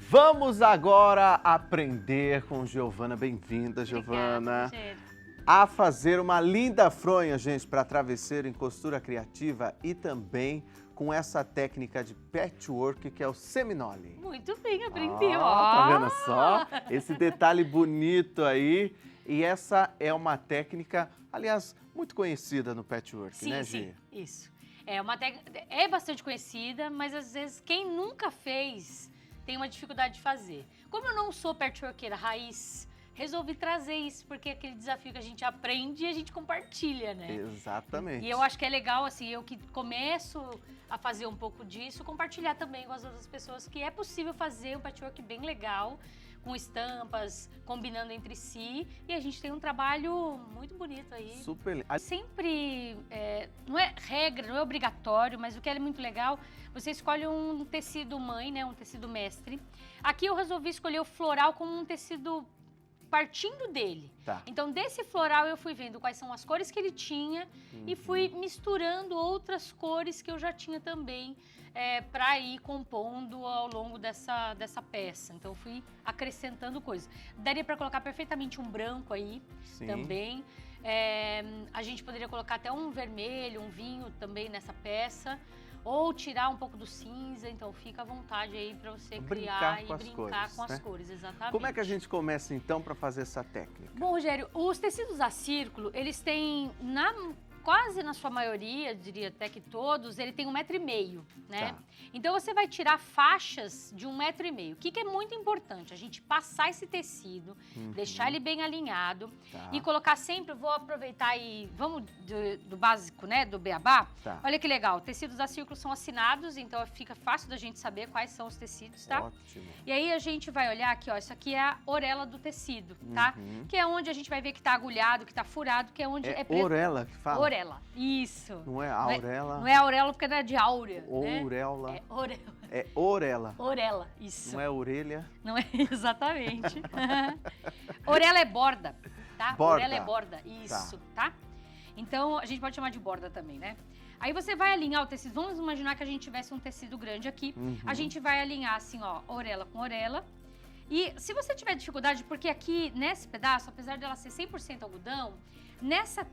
Vamos agora aprender com Giovana. Bem-vinda, Giovana. Obrigada, A fazer uma linda fronha, gente, para travesseiro em costura criativa e também com essa técnica de patchwork que é o seminole. Muito bem, aprendi, Tá vendo só? Esse detalhe bonito aí. E essa é uma técnica, aliás, muito conhecida no patchwork, Sim, né, sim, Gi? isso. É uma técnica, é bastante conhecida, mas às vezes quem nunca fez tem uma dificuldade de fazer. Como eu não sou patchworkeira raiz, resolvi trazer isso, porque é aquele desafio que a gente aprende e a gente compartilha, né? Exatamente. E eu acho que é legal, assim, eu que começo a fazer um pouco disso, compartilhar também com as outras pessoas que é possível fazer um patchwork bem legal, com estampas, combinando entre si, e a gente tem um trabalho muito bonito aí. Super. Sempre, não é regra, não é obrigatório, mas o que é muito legal, você escolhe um tecido mãe, né, um tecido mestre. Aqui eu resolvi escolher o floral como um tecido partindo dele. Tá. Então, desse floral eu fui vendo quais são as cores que ele tinha e fui misturando outras cores que eu já tinha também para ir compondo ao longo dessa peça. Então, eu fui acrescentando coisas. Daria para colocar perfeitamente um branco aí. Sim. Também. A gente poderia colocar até um vermelho, um vinho também nessa peça. Ou tirar um pouco do cinza, então fica à vontade aí para você criar e brincar com as cores, exatamente. Como é que a gente começa então para fazer essa técnica? Bom, Rogério, os tecidos a círculo, eles têm, quase na sua maioria, diria até que todos, ele tem 1,5 m, né? Tá. Então você vai tirar faixas de 1,5 m. O que é muito importante? A gente passar esse tecido, deixar ele bem alinhado e colocar sempre, vou aproveitar e vamos do básico, né, do beabá. Tá. Olha que legal, tecidos a círculo são assinados, então fica fácil da gente saber quais são os tecidos, tá? Ótimo. E aí a gente vai olhar aqui, ó, isso aqui é a orelha do tecido, tá? Que é onde a gente vai ver que tá agulhado, que tá furado, que é onde é preto. Orelha que fala? Orelha, isso. Não é aurela? Não é auréola porque não é de áurea, né? Ouréola. É orelha. É orelha. Orelha, isso. Não é orelha? Não é exatamente. Orelha é borda, tá? Borda. Orelha é borda, isso, tá? Então, a gente pode chamar de borda também, né? Aí você vai alinhar o tecido, vamos imaginar que a gente tivesse um tecido grande aqui. A gente vai alinhar assim, ó, orelha com orelha. E se você tiver dificuldade, porque aqui nesse pedaço, apesar dela ser 100% algodão,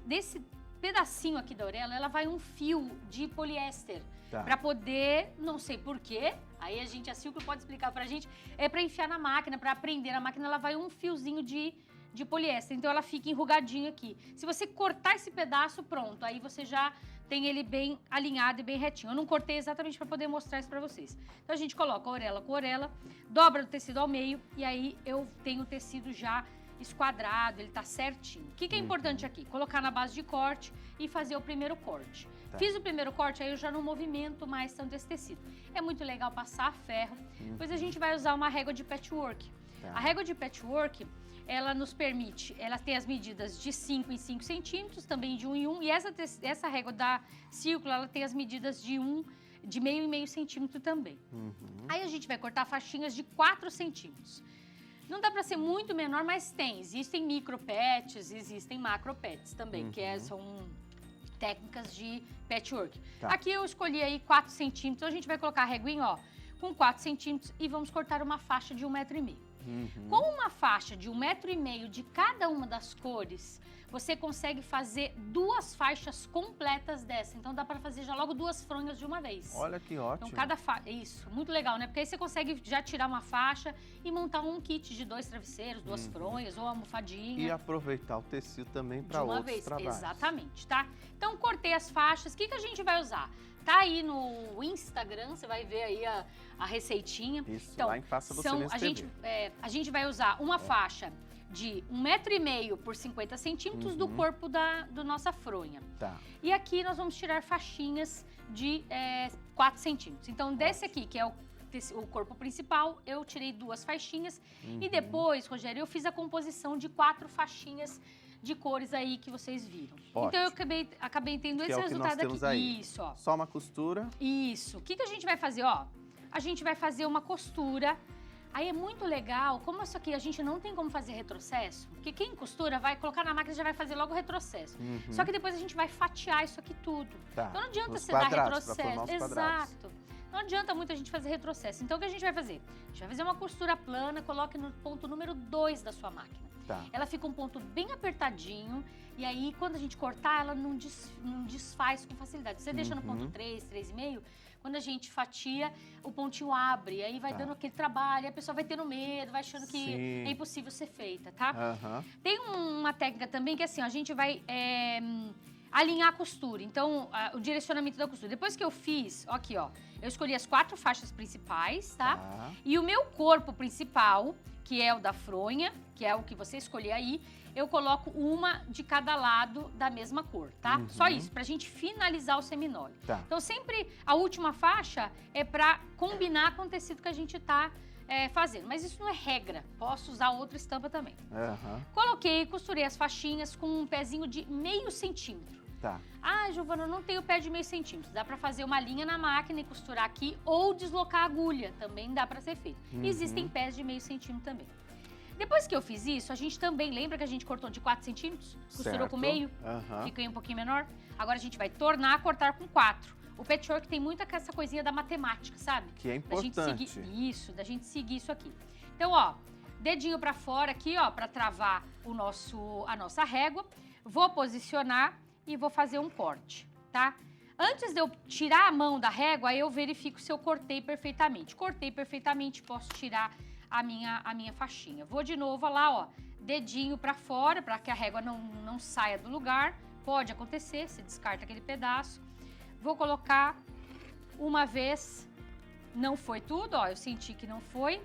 desse pedacinho aqui da orelha, ela vai um fio de poliéster. Tá. Pra poder, não sei porquê, aí a Silvia pode explicar pra gente, é pra enfiar na máquina, pra prender na máquina, ela vai um fiozinho de poliéster, então ela fica enrugadinha aqui. Se você cortar esse pedaço, pronto, aí você já tem ele bem alinhado e bem retinho. Eu não cortei exatamente para poder mostrar isso para vocês. Então a gente coloca a orelha com a orelha, dobra o tecido ao meio e aí eu tenho o tecido já esquadrado, ele tá certinho. O que é importante aqui? Colocar na base de corte e fazer o primeiro corte. Tá. Fiz o primeiro corte, aí eu já não movimento mais tanto esse tecido. É muito legal passar a ferro, pois a gente vai usar uma régua de patchwork. Tá. A régua de patchwork, ela nos permite, ela tem as medidas de 5 em 5 centímetros, também de 1 em 1, e essa régua da círculo, ela tem as medidas de meio em meio centímetro também. Aí a gente vai cortar faixinhas de 4 centímetros. Não dá para ser muito menor, mas existem micro patches, existem macro patches também, que são técnicas de patchwork. Tá. Aqui eu escolhi aí 4 centímetros, a gente vai colocar a reguinha, ó, com 4 centímetros e vamos cortar uma faixa de 1,5 m. Com uma faixa de 1,5 m de cada uma das cores, você consegue fazer 2 faixas completas dessa. Então dá para fazer já logo 2 fronhas de uma vez. Olha que ótimo. Então cada faixa, isso, muito legal, né? Porque aí você consegue já tirar uma faixa e montar um kit de 2 travesseiros, 2 fronhas ou almofadinha. E aproveitar o tecido também para de uma outros vez, trabalhos. exatamente, tá? Então cortei as faixas, o que a gente vai usar? Tá aí no Instagram, você vai ver aí a receitinha. Isso, então, lá em Faça Você Mesmo TV. a gente vai usar uma faixa de 1,5 m por 50 centímetros do corpo da nossa fronha. Tá. E aqui nós vamos tirar faixinhas de 4 centímetros. Então, desse aqui, que é o corpo principal, eu tirei 2 faixinhas. E depois, Rogério, eu fiz a composição de 4 faixinhas de cores aí que vocês viram. Ótimo. Então, eu acabei tendo esse resultado aqui. Aí. Isso, ó. Só uma costura. Isso. O que a gente vai fazer, ó? A gente vai fazer uma costura. Aí é muito legal, como isso aqui a gente não tem como fazer retrocesso, porque quem costura vai colocar na máquina e já vai fazer logo o retrocesso. Só que depois a gente vai fatiar isso aqui tudo. Tá. Então não adianta Nos você dar quadrados, pra retrocesso. formar os quadrados. Exato. Não adianta muito a gente fazer retrocesso. Então, o que a gente vai fazer? A gente vai fazer uma costura plana, coloque no ponto número 2 da sua máquina. Tá. Ela fica um ponto bem apertadinho e aí, quando a gente cortar, ela não desfaz com facilidade. Você deixa no ponto 3, 3,5, quando a gente fatia, o pontinho abre, aí vai dando aquele trabalho, a pessoa vai tendo medo, vai achando que é impossível ser feita, tá? Tem uma técnica também que assim, a gente vai alinhar a costura, então o direcionamento da costura. Depois que eu fiz, aqui ó, eu escolhi as 4 faixas principais, tá? E o meu corpo principal, que é o da fronha, que é o que você escolher aí, eu coloco uma de cada lado da mesma cor, tá? Só isso, pra gente finalizar o seminóleo. Então, sempre a última faixa é pra combinar com o tecido que a gente tá fazendo. Mas isso não é regra, posso usar outra estampa também. Coloquei, costurei as faixinhas com um pezinho de meio centímetro. Ah, Giovana, eu não tenho pé de meio centímetro. Dá pra fazer uma linha na máquina e costurar aqui ou deslocar a agulha, também dá pra ser feito. Existem pés de meio centímetro também. Depois que eu fiz isso, a gente também, lembra que a gente cortou de 4 centímetros? Costurou com meio, fica aí um pouquinho menor. Agora a gente vai tornar a cortar com 4. O patchwork tem muito essa coisinha da matemática, sabe? Que é importante. Da gente seguir isso, da gente seguir isso aqui. Então, ó, dedinho pra fora aqui, ó, pra travar a nossa régua. Vou posicionar e vou fazer um corte, tá? Antes de eu tirar a mão da régua, aí eu verifico se eu cortei perfeitamente. Cortei perfeitamente, posso tirar a minha faixinha. Vou de novo lá, ó, dedinho pra fora, pra que a régua não saia do lugar. Pode acontecer, você descarta aquele pedaço. Vou colocar uma vez, não foi tudo, ó, eu senti que não foi,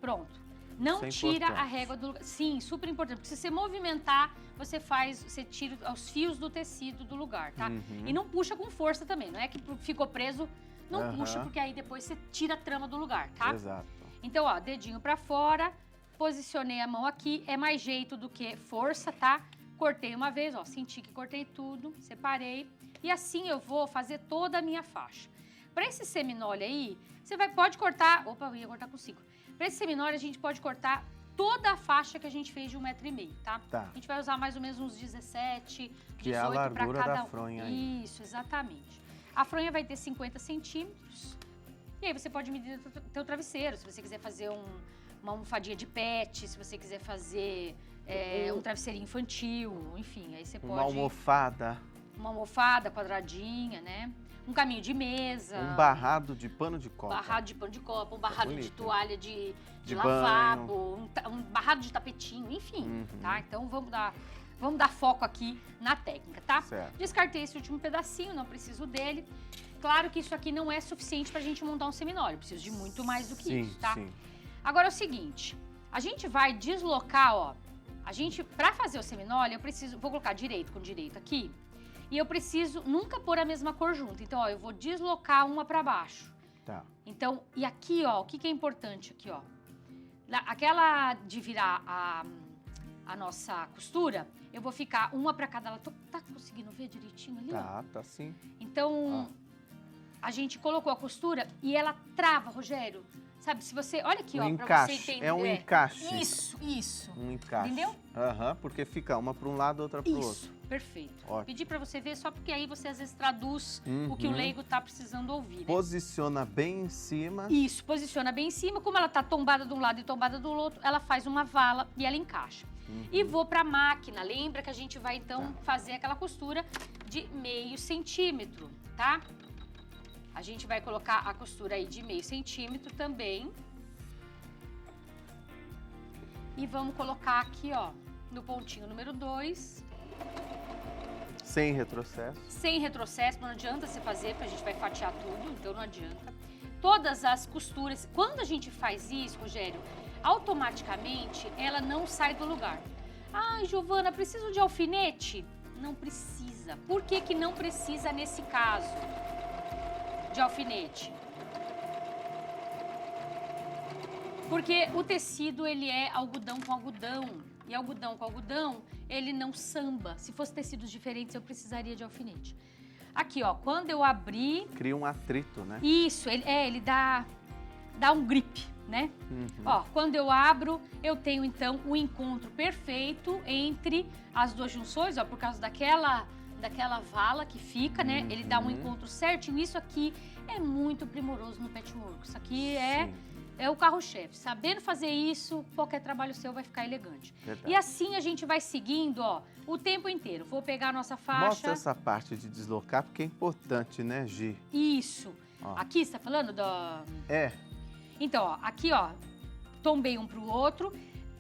pronto. Não tira a régua do lugar. Sim, super importante, porque se você movimentar, você tira os fios do tecido do lugar, tá? E não puxa com força também, não é que ficou preso, não puxa, porque aí depois você tira a trama do lugar, tá? Exato. Então, ó, dedinho pra fora, posicionei a mão aqui, é mais jeito do que força, tá? Cortei uma vez, ó, senti que cortei tudo, separei. E assim eu vou fazer toda a minha faixa. Pra esse seminóleo aí, você pode cortar... Opa, eu ia cortar com 5. Pra esse seminóleo, a gente pode cortar toda a faixa que a gente fez de 1,5 m, tá? A gente vai usar mais ou menos uns 17, 18 que é a largura pra cada da fronha aí. Isso, exatamente. A fronha vai ter 50 centímetros. E aí você pode medir o teu travesseiro, se você quiser fazer uma almofadinha de pet, se você quiser fazer um travesseirinho infantil, enfim, aí você pode... Uma almofada. Uma almofada quadradinha, né? Um caminho de mesa. Um barrado de pano de copa. Barrado de pano de copa, um barrado de toalha de de lavabo, um barrado de tapetinho, enfim, tá? Então vamos dar foco aqui na técnica, tá? Certo. Descartei esse último pedacinho, não preciso dele. Claro que isso aqui não é suficiente pra gente montar um seminóleo, preciso de muito mais do que isso, tá? Sim. Agora é o seguinte, a gente vai deslocar, ó, pra fazer o seminóleo, vou colocar direito com direito aqui, e eu preciso nunca pôr a mesma cor junto. Então, ó, eu vou deslocar uma pra baixo. Tá. Então, e aqui, ó, o que é importante aqui, ó? Aquela de virar a nossa costura, eu vou ficar uma pra cada lado. Tá conseguindo ver direitinho ali? Tá sim. Então, a gente colocou a costura e ela trava, Rogério. Sabe, se você... Olha aqui, ó, pra você entender. É um encaixe. Isso. Um encaixe. Entendeu? Porque fica uma para um lado, outra para o outro. Isso, perfeito. Ótimo. Pedi pra você ver só porque aí você às vezes traduz o que o leigo tá precisando ouvir, né? Posiciona bem em cima. Isso, posiciona bem em cima. Como ela tá tombada de um lado e tombada do outro, ela faz uma vala e ela encaixa. E vou pra máquina. Lembra que a gente vai, então, fazer aquela costura de meio centímetro, tá? A gente vai colocar a costura aí de meio centímetro também. E vamos colocar aqui, ó, no pontinho número 2. Sem retrocesso. Sem retrocesso, não adianta você fazer, porque a gente vai fatiar tudo, então não adianta. Todas as costuras, quando a gente faz isso, Rogério, automaticamente ela não sai do lugar. Ai, Giovana, preciso de alfinete? Não precisa. Por que que não precisa nesse caso de alfinete? Porque o tecido, ele é algodão com algodão. E algodão com algodão, ele não samba. Se fosse tecidos diferentes, eu precisaria de alfinete. Aqui, ó, quando eu abrir... Cria um atrito, né? Isso, ele dá um grip, né? Ó, quando eu abro, eu tenho, então, o encontro perfeito entre as duas junções, ó, por causa daquela vala que fica, né? Ele dá um Uhum. encontro certinho. Isso aqui é muito primoroso no patchwork. Isso aqui Sim, é o carro-chefe. Sabendo fazer isso, qualquer trabalho seu vai ficar elegante. verdade. E assim a gente vai seguindo, ó, o tempo inteiro. Vou pegar a nossa faixa. Mostra essa parte de deslocar, porque é importante, né, Gi? Isso. Ó. Aqui, você tá falando da... É, Então, ó, aqui, ó, tombei um pro outro.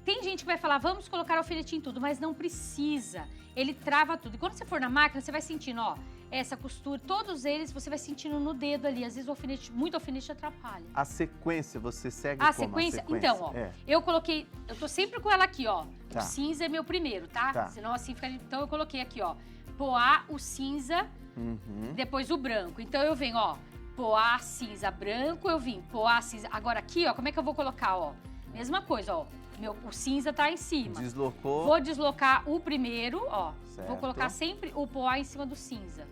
Tem gente que vai falar, vamos colocar alfinete em tudo, mas não precisa. Ele trava tudo. E quando você for na máquina, você vai sentindo, ó, essa costura, todos eles você vai sentindo no dedo ali. Às vezes o alfinete, muito alfinete atrapalha. a sequência, você segue A como? sequência? A sequência? Então, ó, É. eu coloquei, eu tô sempre com ela aqui, ó. Tá. O cinza é meu primeiro, tá? Tá. Senão assim fica... Então eu coloquei aqui, ó, poá, o cinza, Uhum. depois o branco. Então eu venho, ó, poá, cinza, branco, eu vim, poá, cinza. Agora aqui, ó, como é que eu vou colocar, ó? Mesma coisa, ó. O cinza tá em cima. Deslocou. Vou deslocar o primeiro, ó. Certo. Vou colocar sempre o poá em cima do cinza.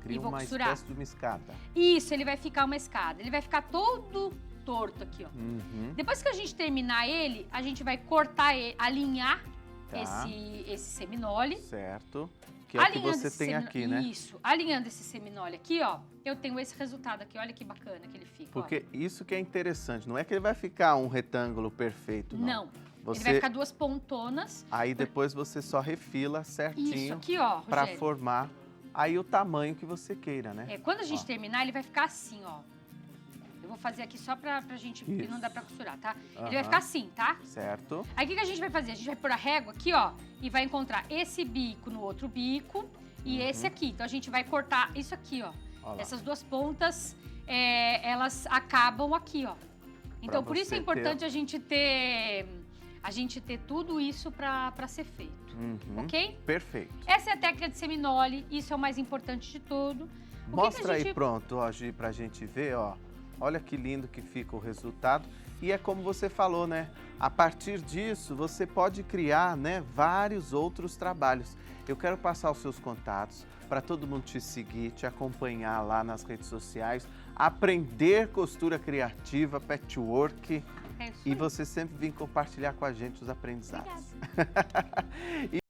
Cria e vou uma costurar. espécie de uma escada. Isso, ele vai ficar uma escada. Ele vai ficar todo torto aqui, ó. Uhum. Depois que a gente terminar ele, a gente vai cortar ele, alinhar Tá. esse seminole. Certo. Que é o que Alinhando você esse tem aqui, né? Isso. Alinhando esse seminole aqui, ó, eu tenho esse resultado aqui. Olha que bacana que ele fica, ó. Porque isso que é interessante. Não é que ele vai ficar um retângulo perfeito, não. Não. Você... Ele vai ficar duas pontonas. Aí depois você só refila Isso certinho aqui, ó, para Rogério. formar aí o tamanho que você queira, né? É, quando a gente Ó. terminar, ele vai ficar assim, ó. Eu vou fazer aqui só pra gente, porque não Isso. dá pra costurar, tá? Ele Aham. vai ficar assim, tá? Certo. Aí o que a gente vai fazer? A gente vai pôr a régua aqui, ó, e vai encontrar esse bico no outro bico e esse aqui. Então a gente vai cortar isso aqui, ó. Ó lá. Essas duas pontas, elas acabam aqui, ó. Então por isso você é importante a gente ter tudo isso pra ser feito, Uhum. ok? Perfeito. Essa é a técnica de seminole, isso é o mais importante de tudo. O que Mostra que a aí gente... pronto, ó, Gi, pra gente ver, ó. Olha que lindo que fica o resultado. E é como você falou, né? A partir disso, você pode criar, né, vários outros trabalhos. Eu quero passar os seus contatos para todo mundo te seguir, te acompanhar lá nas redes sociais, aprender costura criativa, patchwork. É isso E aí. você sempre vir compartilhar com a gente os aprendizados. Obrigada.